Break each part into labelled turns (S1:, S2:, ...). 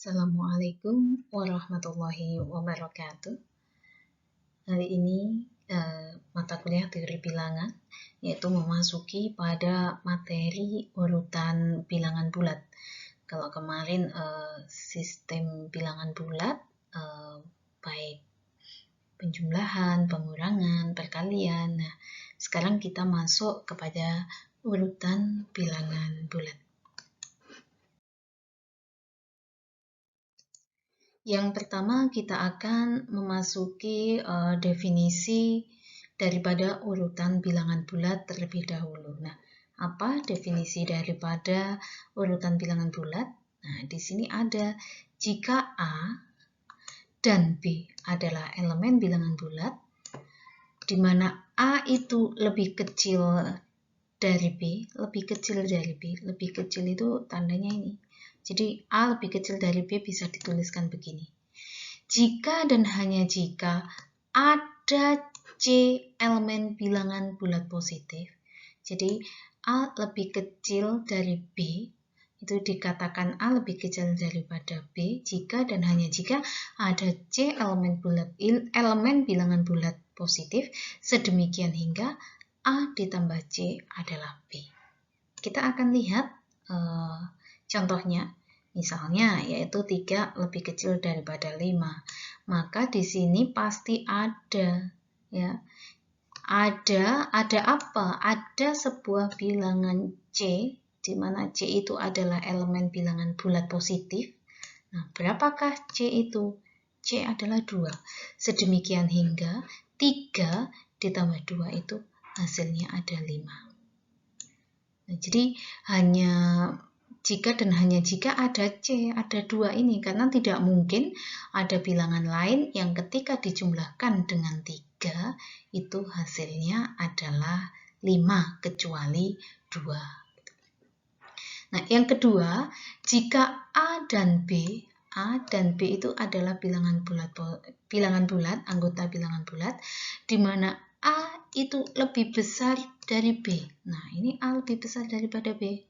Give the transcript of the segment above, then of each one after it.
S1: Assalamualaikum warahmatullahi wabarakatuh. Hari ini mata kuliah teori bilangan, yaitu memasuki pada materi urutan bilangan bulat. Kalau kemarin sistem bilangan bulat, baik penjumlahan, pengurangan, perkalian. Nah, sekarang kita masuk kepada urutan bilangan bulat. Yang pertama kita akan memasuki definisi daripada urutan bilangan bulat terlebih dahulu. Nah, apa definisi daripada urutan bilangan bulat? Nah, di sini ada jika A dan B adalah elemen bilangan bulat, di mana A itu lebih kecil dari B, lebih kecil itu tandanya ini. Jadi A lebih kecil dari B bisa dituliskan begini. Jika dan hanya jika ada C elemen bilangan bulat positif, jadi A lebih kecil dari B, itu dikatakan A lebih kecil daripada B jika dan hanya jika ada C elemen bilangan bulat positif, sedemikian hingga A ditambah C adalah B. Kita akan lihat contohnya. Misalnya, yaitu 3 lebih kecil daripada 5. Maka di sini pasti ada, ya. Ada apa? Ada sebuah bilangan C, di mana C itu adalah elemen bilangan bulat positif. Nah, berapakah C itu? C adalah 2. Sedemikian hingga 3 ditambah 2 itu hasilnya ada 5. Nah, jadi hanya jika dan hanya jika ada C, ada 2 ini, karena tidak mungkin ada bilangan lain yang ketika dijumlahkan dengan 3, itu hasilnya adalah 5, kecuali 2. Nah, yang kedua, jika A dan B itu adalah bilangan bulat, anggota bilangan bulat, di mana A itu lebih besar dari B. Nah, ini A lebih besar daripada B.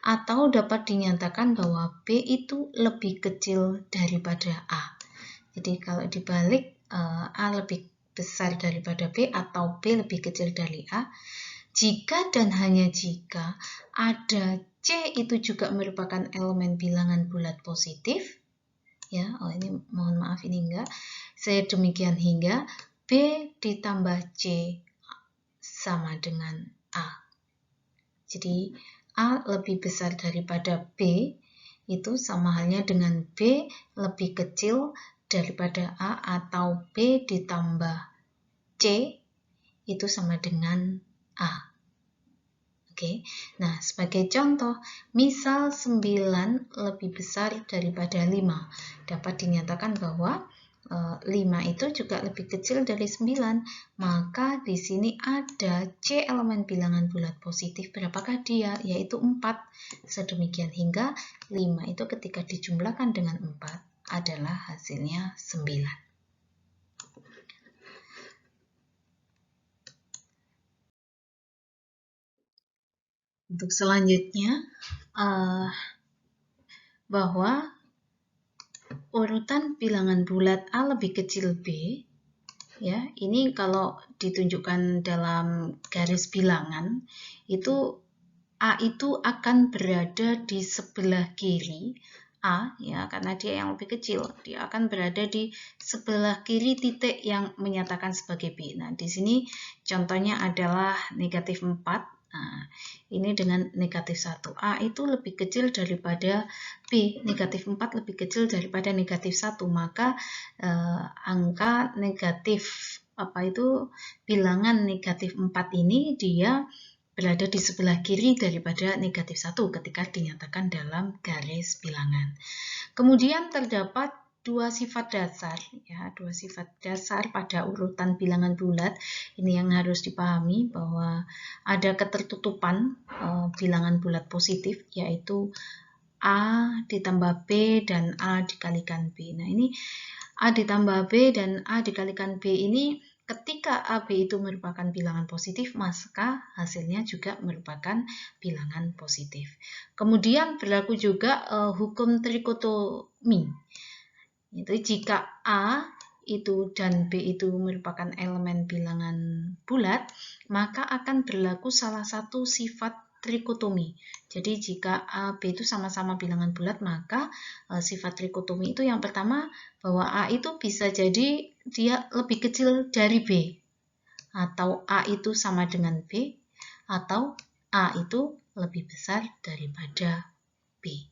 S1: Atau dapat dinyatakan bahwa B itu lebih kecil daripada A. Jadi kalau dibalik, A lebih besar daripada B atau B lebih kecil dari A, jika dan hanya jika ada C itu juga merupakan elemen bilangan bulat positif, ya, ini mohon maaf ini enggak, saya demikian hingga B ditambah C sama dengan A. Jadi A lebih besar daripada B itu sama halnya dengan B lebih kecil daripada A atau B ditambah C itu sama dengan A. Oke. Nah, sebagai contoh, misal 9 lebih besar daripada 5. Dapat dinyatakan bahwa 5 itu juga lebih kecil dari 9, maka di sini ada C elemen bilangan bulat positif. Berapakah dia? Yaitu 4. Sedemikian hingga 5 itu ketika dijumlahkan dengan 4 adalah hasilnya 9. Untuk selanjutnya, bahwa urutan bilangan bulat A lebih kecil B, ya, ini kalau ditunjukkan dalam garis bilangan, itu A itu akan berada di sebelah kiri A, ya, karena dia yang lebih kecil, dia akan berada di sebelah kiri titik yang menyatakan sebagai B. Nah, di sini contohnya adalah negatif 4. Nah, ini dengan negatif 1. A itu lebih kecil daripada B, negatif 4 lebih kecil daripada negatif 1, maka angka negatif bilangan negatif 4 ini dia berada di sebelah kiri daripada negatif 1 ketika dinyatakan dalam garis bilangan. Kemudian terdapat dua sifat dasar, ya, dua sifat dasar pada urutan bilangan bulat. Ini yang harus dipahami bahwa ada ketertutupan bilangan bulat positif, yaitu A ditambah B dan A dikalikan B. Nah, ini A ditambah B dan A dikalikan B ini ketika AB itu merupakan bilangan positif, maka hasilnya juga merupakan bilangan positif. Kemudian berlaku juga hukum trikotomi. Itu jika A itu dan B itu merupakan elemen bilangan bulat, maka akan berlaku salah satu sifat trikotomi. Jadi jika A, B itu sama-sama bilangan bulat, maka sifat trikotomi itu yang pertama bahwa A itu bisa jadi dia lebih kecil dari B, atau A itu sama dengan B, atau A itu lebih besar daripada B.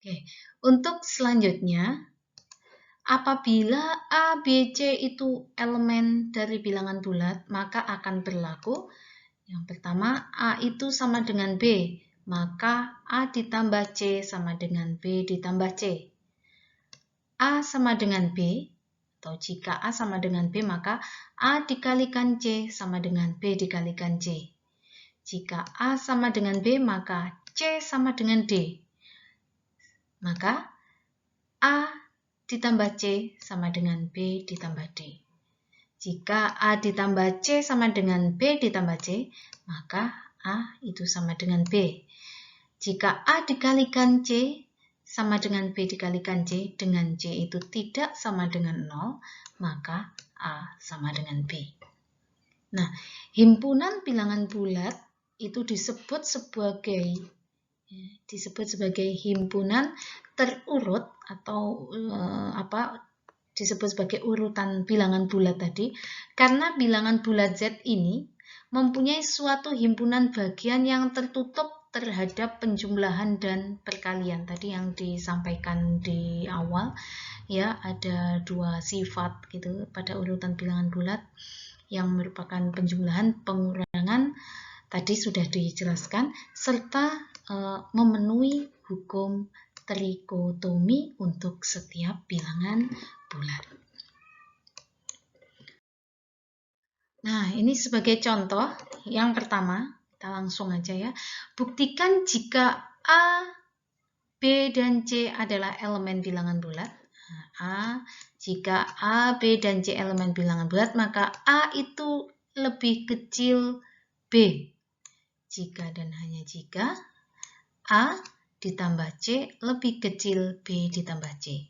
S1: Oke, untuk selanjutnya, apabila A, B, C itu elemen dari bilangan bulat, maka akan berlaku yang pertama, A itu sama dengan B, maka A ditambah C sama dengan B ditambah C. A sama dengan B, atau jika A sama dengan B, maka A dikalikan C sama dengan B dikalikan C. Jika A sama dengan B, maka C sama dengan D. Maka A ditambah C sama dengan B ditambah D. Jika A ditambah C sama dengan B ditambah C, maka A itu sama dengan B. Jika A dikalikan C sama dengan B dikalikan C, dengan C itu tidak sama dengan 0, maka A sama dengan B. Nah, himpunan bilangan bulat itu disebut sebagai himpunan terurut atau disebut sebagai urutan bilangan bulat tadi, karena bilangan bulat Z ini mempunyai suatu himpunan bagian yang tertutup terhadap penjumlahan dan perkalian. Tadi yang disampaikan di awal, ya, ada dua sifat gitu pada urutan bilangan bulat yang merupakan penjumlahan, pengurangan, tadi sudah dijelaskan, serta memenuhi hukum trikotomi untuk setiap bilangan bulat. Nah, ini sebagai contoh yang pertama, kita langsung aja ya. Buktikan jika A, B, dan C adalah elemen bilangan bulat. Jika A, B, dan C elemen bilangan bulat, maka A itu lebih kecil B. Jika dan hanya jika A ditambah C lebih kecil B ditambah C.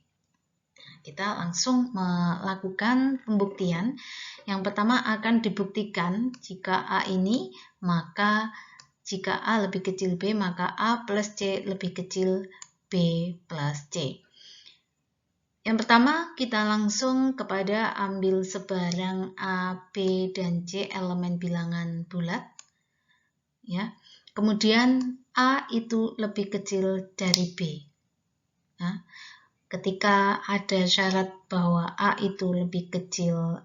S1: Nah, kita langsung melakukan pembuktian. Yang pertama akan dibuktikan jika A ini, maka jika A lebih kecil B, maka A plus C lebih kecil B plus C. Yang pertama, kita langsung kepada ambil sebarang A, B, dan C elemen bilangan bulat. Ya. Kemudian A itu lebih kecil dari B. Nah, ketika ada syarat bahwa A itu lebih kecil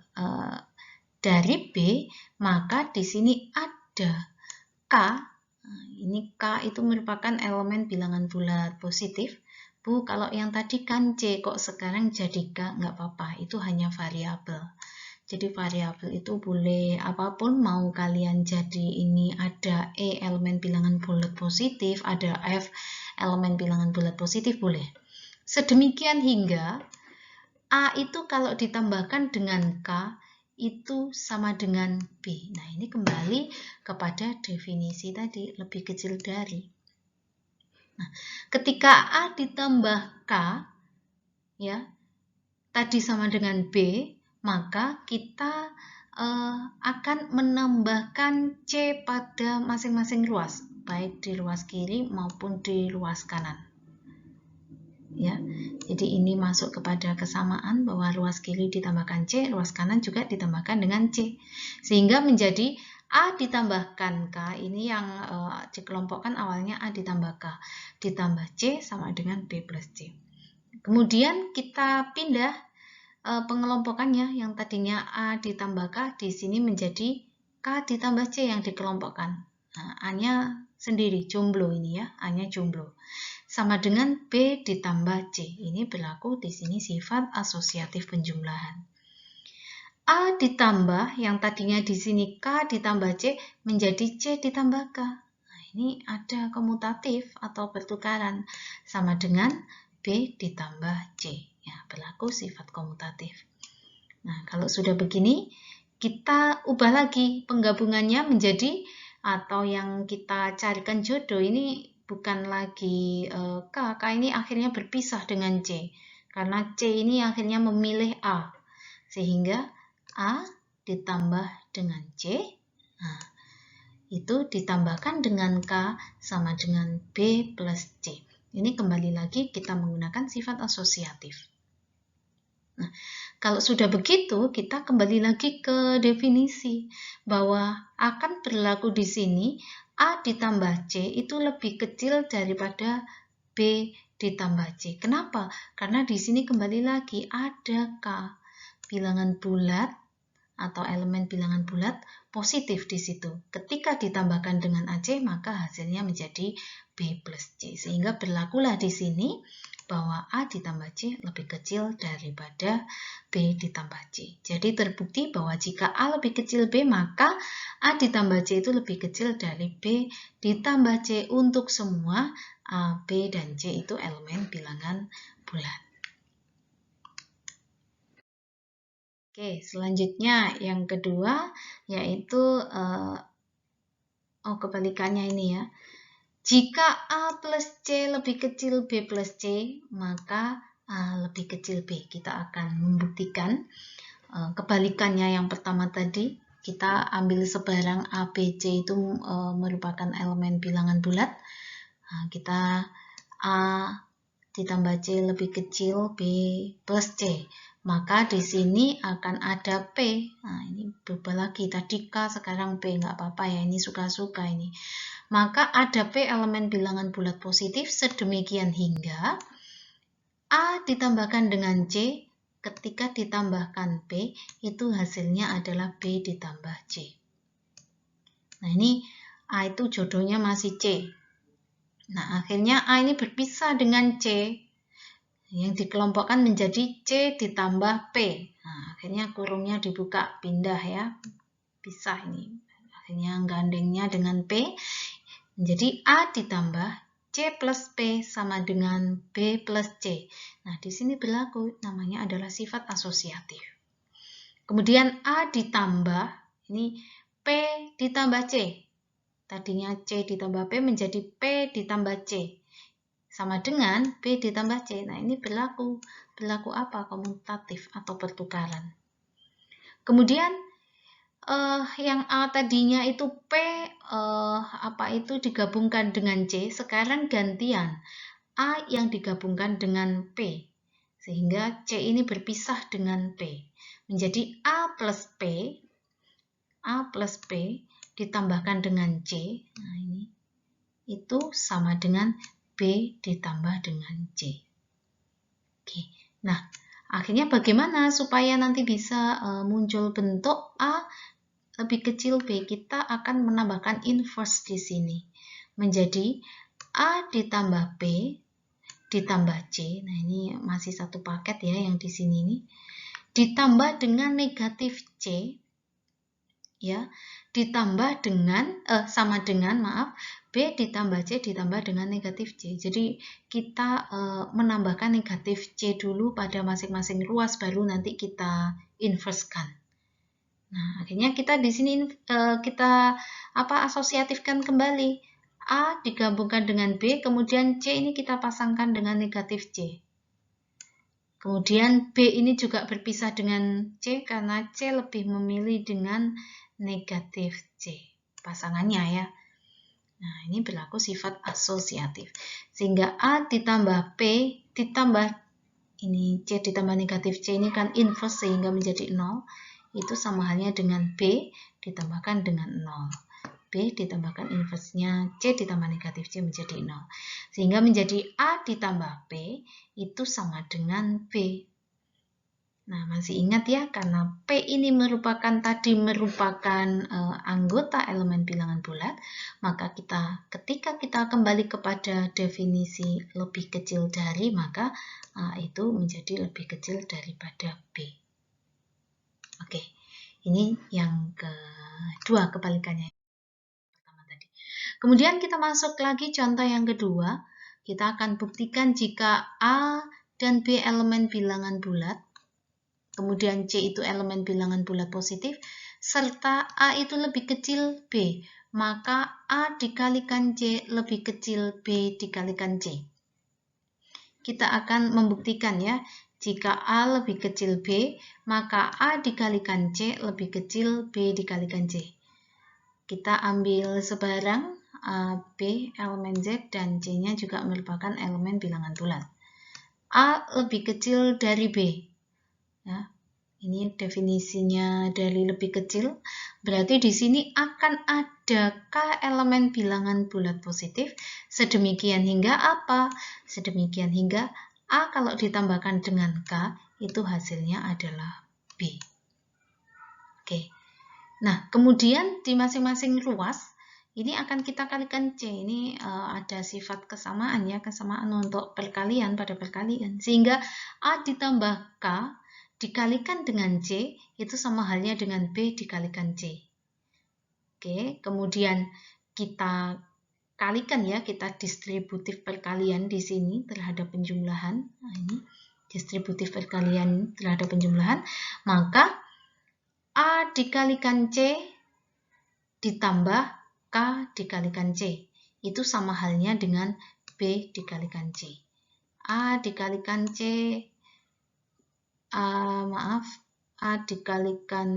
S1: dari B, maka di sini ada K. Nah, ini K itu merupakan elemen bilangan bulat positif. Bu, kalau yang tadi kan C, kok sekarang jadi K? Nggak apa-apa, itu hanya variabel. Jadi variabel itu boleh apapun, mau kalian jadi ini ada E elemen bilangan bulat positif, ada F elemen bilangan bulat positif, boleh. Sedemikian hingga A itu kalau ditambahkan dengan K itu sama dengan B. Nah, ini kembali kepada definisi tadi, lebih kecil dari. Nah, ketika A ditambah K, ya, tadi sama dengan B, maka kita akan menambahkan C pada masing-masing ruas, baik di ruas kiri maupun di ruas kanan. Ya, jadi ini masuk kepada kesamaan bahwa ruas kiri ditambahkan C, ruas kanan juga ditambahkan dengan C, sehingga menjadi A ditambahkan K. Ini yang dikelompokkan awalnya A ditambah K ditambah C sama dengan B plus C. Kemudian kita pindah pengelompokannya, yang tadinya A ditambah K di sini menjadi K ditambah C yang dikelompokkan. Nah, A-nya sendiri, jomblo ini ya, A-nya jomblo. Sama dengan B ditambah C. Ini berlaku di sini sifat asosiatif penjumlahan. A ditambah, yang tadinya di sini K ditambah C menjadi C ditambah K. Nah, ini ada komutatif atau pertukaran. Sama dengan B ditambah C. Ya, berlaku sifat komutatif. Nah, kalau sudah begini, kita ubah lagi penggabungannya menjadi, atau yang kita carikan jodoh ini bukan lagi K. K ini akhirnya berpisah dengan C. Karena C ini akhirnya memilih A. Sehingga A ditambah dengan C. Nah, itu ditambahkan dengan K sama dengan B plus C. Ini kembali lagi kita menggunakan sifat asosiatif. Nah, kalau sudah begitu, kita kembali lagi ke definisi bahwa akan berlaku di sini A ditambah C itu lebih kecil daripada B ditambah C. Kenapa? Karena di sini kembali lagi ada K, bilangan bulat atau elemen bilangan bulat positif di situ. Ketika ditambahkan dengan AC, maka hasilnya menjadi B plus C. Sehingga berlakulah di sini bahwa A ditambah C lebih kecil daripada B ditambah C. Jadi terbukti bahwa jika A lebih kecil B, maka A ditambah C itu lebih kecil dari B ditambah C untuk semua A, B, dan C itu elemen bilangan bulat. Oke, selanjutnya yang kedua yaitu kebalikannya ini ya. Jika A plus C lebih kecil B plus C, maka A lebih kecil B. Kita akan membuktikan kebalikannya yang pertama tadi. Kita ambil sebarang A, B, C itu merupakan elemen bilangan bulat. Nah, kita A ditambah C lebih kecil B plus C. Maka di sini akan ada P. Nah, ini berubah lagi. Tadi K, sekarang P. Nggak apa-apa ya, ini suka-suka ini. Maka ada P elemen bilangan bulat positif sedemikian hingga A ditambahkan dengan C, ketika ditambahkan P, itu hasilnya adalah B ditambah C. Nah, ini A itu jodohnya masih C. Nah, akhirnya A ini berpisah dengan C. Yang dikelompokkan menjadi C ditambah P. Nah, akhirnya kurungnya dibuka, pindah ya, pisah ini. Akhirnya gandengnya dengan P, menjadi A ditambah C plus P sama dengan B plus C. Nah, di sini berlaku, namanya adalah sifat asosiatif. Kemudian A ditambah, ini P ditambah C. Tadinya C ditambah P menjadi P ditambah C. Sama dengan B ditambah C. Nah, ini berlaku apa? Komutatif atau pertukaran. Kemudian yang A tadinya itu P itu digabungkan dengan C, sekarang gantian A yang digabungkan dengan P. Sehingga C ini berpisah dengan P. Menjadi A plus P ditambahkan dengan C. Nah, ini itu sama dengan B ditambah dengan C. Oke. Nah, akhirnya bagaimana supaya nanti bisa muncul bentuk A lebih kecil B? Kita akan menambahkan inverse di sini. Menjadi A ditambah B ditambah C. Nah, ini masih satu paket ya yang di sini nih. Ditambah dengan negatif C. Ya, ditambah dengan sama dengan B ditambah C ditambah dengan negatif C. Jadi kita menambahkan negatif C dulu pada masing-masing ruas, baru nanti kita inversekan. Nah, akhirnya kita di sini kita asosiatifkan kembali. A digabungkan dengan B, kemudian C ini kita pasangkan dengan negatif C. Kemudian B ini juga berpisah dengan C karena C lebih memilih dengan negatif C pasangannya ya. Nah, ini berlaku sifat asosiatif. Sehingga A ditambah P ditambah ini C ditambah negatif C ini kan inverse sehingga menjadi 0. Itu sama halnya dengan B ditambahkan dengan 0. B ditambahkan inverse-nya C ditambah negatif C menjadi 0. Sehingga menjadi A ditambah P itu sama dengan B. Nah, masih ingat ya, karena P ini merupakan anggota elemen bilangan bulat, maka ketika kita kembali kepada definisi lebih kecil dari, maka itu menjadi lebih kecil daripada B. Oke, ini yang kedua kebalikannya. Kemudian kita masuk lagi contoh yang kedua, Kita akan buktikan jika A dan B elemen bilangan bulat, kemudian C itu elemen bilangan bulat positif, serta A itu lebih kecil B, maka A dikalikan C lebih kecil B dikalikan C. Kita akan membuktikan ya, jika A lebih kecil B, maka A dikalikan C lebih kecil B dikalikan C. Kita ambil sebarang A, B, elemen Z, dan C-nya juga merupakan elemen bilangan bulat. A lebih kecil dari B. Ya, ini definisinya dari lebih kecil. Berarti di sini akan ada K elemen bilangan bulat positif. Sedemikian hingga apa? Sedemikian hingga A kalau ditambahkan dengan K, itu hasilnya adalah B. Oke. Nah, kemudian di masing-masing ruas, ini akan kita kalikan C. Ini ada sifat kesamaan ya, kesamaan untuk perkalian pada perkalian. Sehingga A ditambah K dikalikan dengan C, itu sama halnya dengan B dikalikan C. Oke, kemudian kita kalikan ya, kita distributif perkalian di sini terhadap penjumlahan. Nah, ini distributif perkalian terhadap penjumlahan, maka A dikalikan C ditambah K dikalikan C. Itu sama halnya dengan B dikalikan C. A dikalikan C, A dikalikan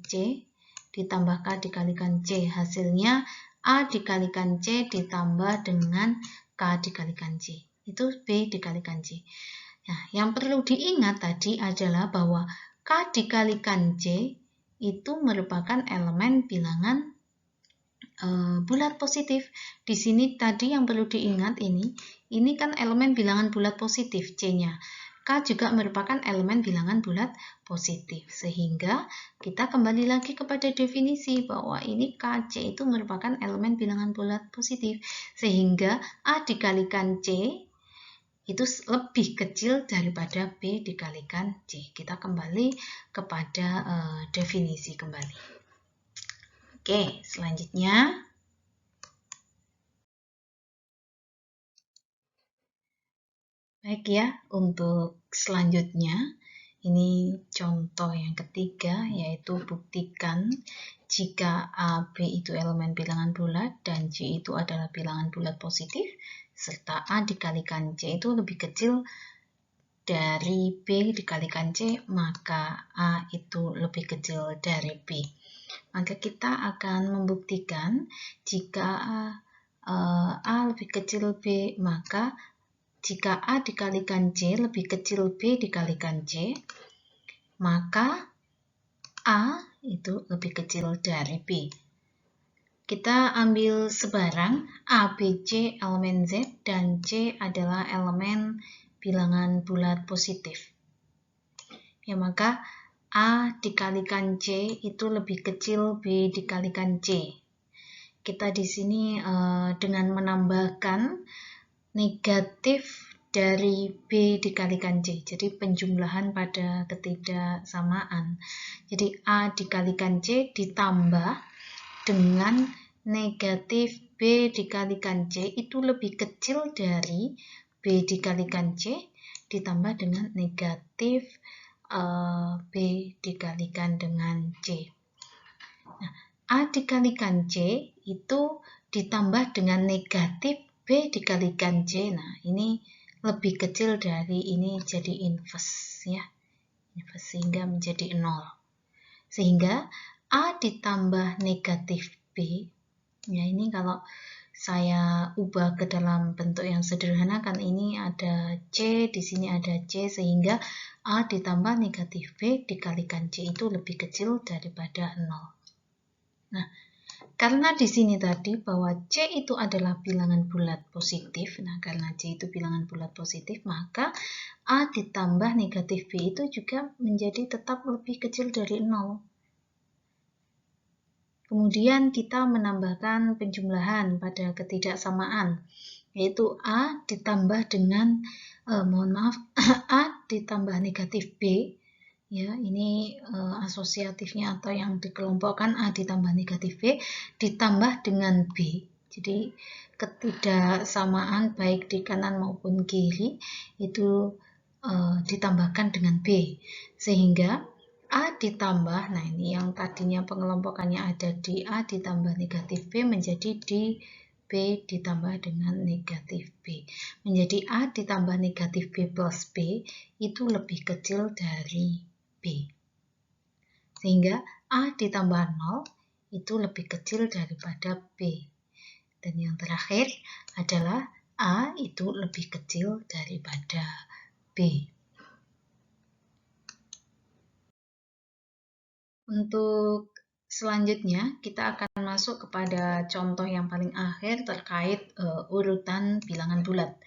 S1: C ditambah K dikalikan C. Hasilnya A dikalikan C ditambah dengan K dikalikan C. Itu B dikalikan C. Nah, yang perlu diingat tadi adalah bahwa K dikalikan C itu merupakan elemen bilangan bulat positif. Di sini tadi yang perlu diingat ini kan elemen bilangan bulat positif C-nya. K juga merupakan elemen bilangan bulat positif. Sehingga kita kembali lagi kepada definisi bahwa ini KC itu merupakan elemen bilangan bulat positif. Sehingga A dikalikan C itu lebih kecil daripada B dikalikan C. Kita kembali kepada definisi kembali. Oke, selanjutnya. Baik ya, untuk selanjutnya, ini contoh yang ketiga, yaitu buktikan jika A, B itu elemen bilangan bulat dan C itu adalah bilangan bulat positif, serta A dikalikan C itu lebih kecil dari B dikalikan C, maka A itu lebih kecil dari B. Maka kita akan membuktikan jika A lebih kecil B, maka jika A dikalikan C lebih kecil B dikalikan C, maka A itu lebih kecil dari B. Kita ambil sebarang A, B, C elemen Z dan C adalah elemen bilangan bulat positif. Ya, maka A dikalikan C itu lebih kecil B dikalikan C. Kita di sini dengan menambahkan negatif dari B dikalikan C. Jadi penjumlahan pada ketidaksamaan. Jadi A dikalikan C ditambah dengan negatif B dikalikan C itu lebih kecil dari B dikalikan C ditambah dengan negatif B dikalikan dengan C. Nah, A dikalikan C itu ditambah dengan negatif B dikalikan C. Nah, ini lebih kecil dari ini, jadi inverse ya. Inverse sehingga menjadi 0. Sehingga A ditambah negatif B. Ya, ini kalau saya ubah ke dalam bentuk yang sederhana, kan ini ada C, di sini ada C, sehingga A ditambah negatif B dikalikan C itu lebih kecil daripada 0. Nah, karena di sini tadi bahwa C itu adalah bilangan bulat positif, nah karena C itu bilangan bulat positif, maka A ditambah negatif B itu juga menjadi tetap lebih kecil dari 0. Kemudian kita menambahkan penjumlahan pada ketidaksamaan, yaitu A ditambah dengan, A ditambah negatif B, ya ini asosiatifnya atau yang dikelompokkan A ditambah negatif B ditambah dengan B. Jadi ketidaksamaan baik di kanan maupun kiri itu ditambahkan dengan B, sehingga A ditambah, nah ini yang tadinya pengelompokannya ada di A ditambah negatif B menjadi di B ditambah dengan negatif B. Menjadi A ditambah negatif B plus B itu lebih kecil dari B. Sehingga A ditambah 0 itu lebih kecil daripada B. Dan yang terakhir adalah A itu lebih kecil daripada B. Untuk selanjutnya, kita akan masuk kepada contoh yang paling akhir terkait urutan bilangan bulat.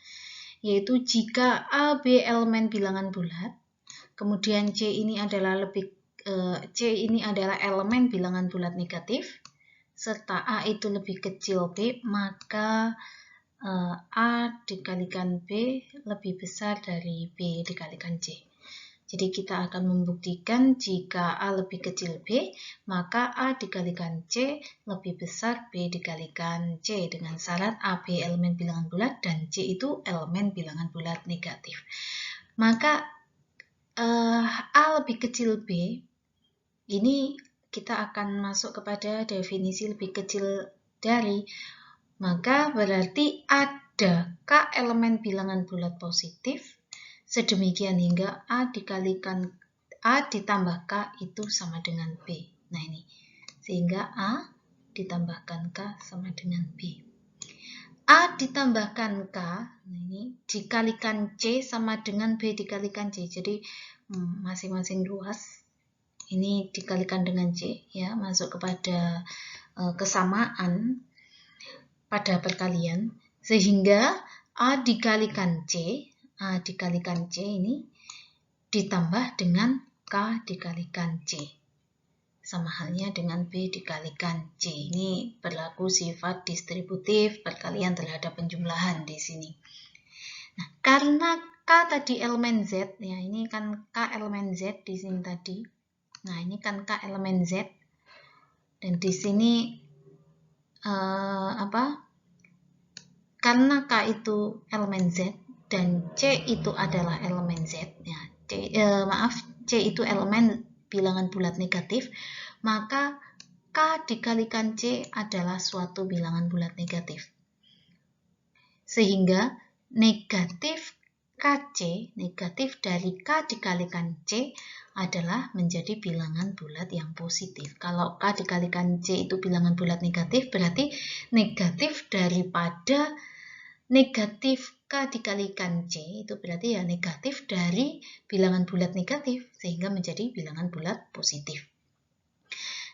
S1: Yaitu jika A, B elemen bilangan bulat, kemudian C ini adalah elemen bilangan bulat negatif, serta A itu lebih kecil B, maka A dikalikan B lebih besar dari B dikalikan C. Jadi kita akan membuktikan jika A lebih kecil B, maka A dikalikan C lebih besar B dikalikan C dengan syarat A, B elemen bilangan bulat dan C itu elemen bilangan bulat negatif. Maka A lebih kecil B, ini kita akan masuk kepada definisi lebih kecil dari, maka berarti ada K elemen bilangan bulat positif, sedemikian hingga A ditambah K itu sama dengan B. Nah ini, sehingga A ditambahkan K sama dengan B. A ditambahkan K, nah ini dikalikan C sama dengan B dikalikan C. Jadi masing-masing ruas ini dikalikan dengan C, ya, masuk kepada kesamaan pada perkalian, sehingga A dikalikan C ini ditambah dengan K dikalikan C. Sama halnya dengan B dikalikan C. Ini berlaku sifat distributif perkalian terhadap penjumlahan di sini. Nah, karena K tadi elemen Z, ya ini kan K elemen Z di sini tadi. Nah, ini kan K elemen Z. Dan di sini karena K itu elemen Z dan C itu adalah elemen Z, ya, C itu elemen bilangan bulat negatif, maka K dikalikan C adalah suatu bilangan bulat negatif. Sehingga negatif KC, negatif dari K dikalikan C adalah menjadi bilangan bulat yang positif. Kalau K dikalikan C itu bilangan bulat negatif, berarti negatif daripada negatif K dikalikan C itu berarti ya negatif dari bilangan bulat negatif, sehingga menjadi bilangan bulat positif.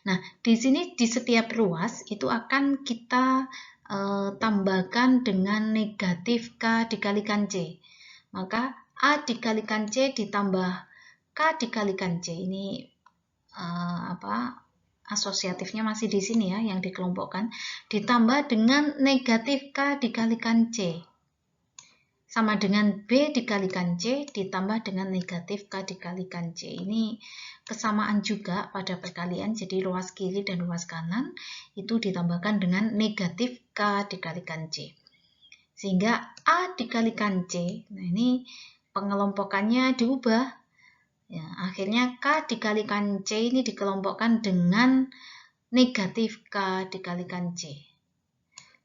S1: Nah, di sini di setiap ruas itu akan kita tambahkan dengan negatif K dikalikan C. Maka A dikalikan C ditambah K dikalikan C. Ini asosiatifnya masih di sini ya, yang dikelompokkan, ditambah dengan negatif K dikalikan C. Sama dengan B dikalikan C ditambah dengan negatif K dikalikan C. Ini kesamaan juga pada perkalian, jadi ruas kiri dan ruas kanan itu ditambahkan dengan negatif K dikalikan C. Sehingga A dikalikan C, nah ini pengelompokannya diubah. Ya, akhirnya K dikalikan C ini dikelompokkan dengan negatif K dikalikan C.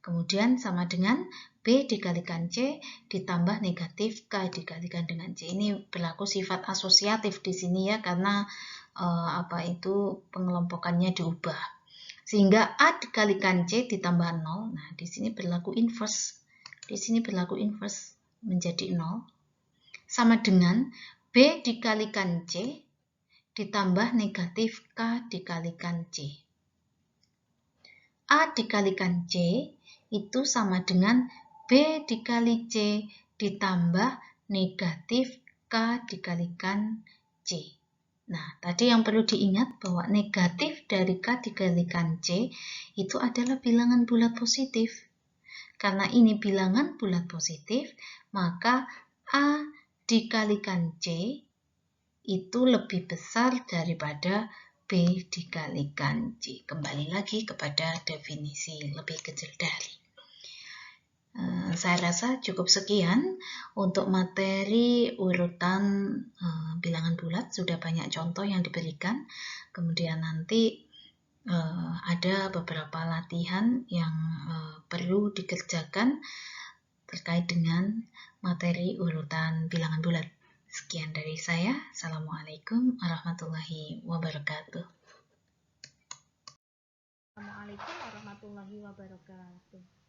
S1: Kemudian sama dengan B dikalikan C ditambah negatif K dikalikan dengan C. Ini berlaku sifat asosiatif di sini ya, karena pengelompokannya diubah. Sehingga A dikalikan C ditambah 0. Nah, di sini berlaku inverse. Di sini berlaku inverse menjadi 0. Sama dengan B dikalikan C ditambah negatif K dikalikan C. A dikalikan C itu sama dengan B dikali C ditambah negatif K dikalikan C. Nah, tadi yang perlu diingat bahwa negatif dari K dikalikan C itu adalah bilangan bulat positif. Karena ini bilangan bulat positif, maka A dikalikan C itu lebih besar daripada B dikalikan C. Kembali lagi kepada definisi lebih kecil dari. Saya rasa cukup sekian untuk materi urutan bilangan bulat. Sudah banyak contoh yang diberikan. Kemudian nanti ada beberapa latihan yang perlu dikerjakan terkait dengan materi urutan bilangan bulat. Sekian dari saya. Assalamualaikum warahmatullahi wabarakatuh.
S2: Assalamualaikum warahmatullahi wabarakatuh.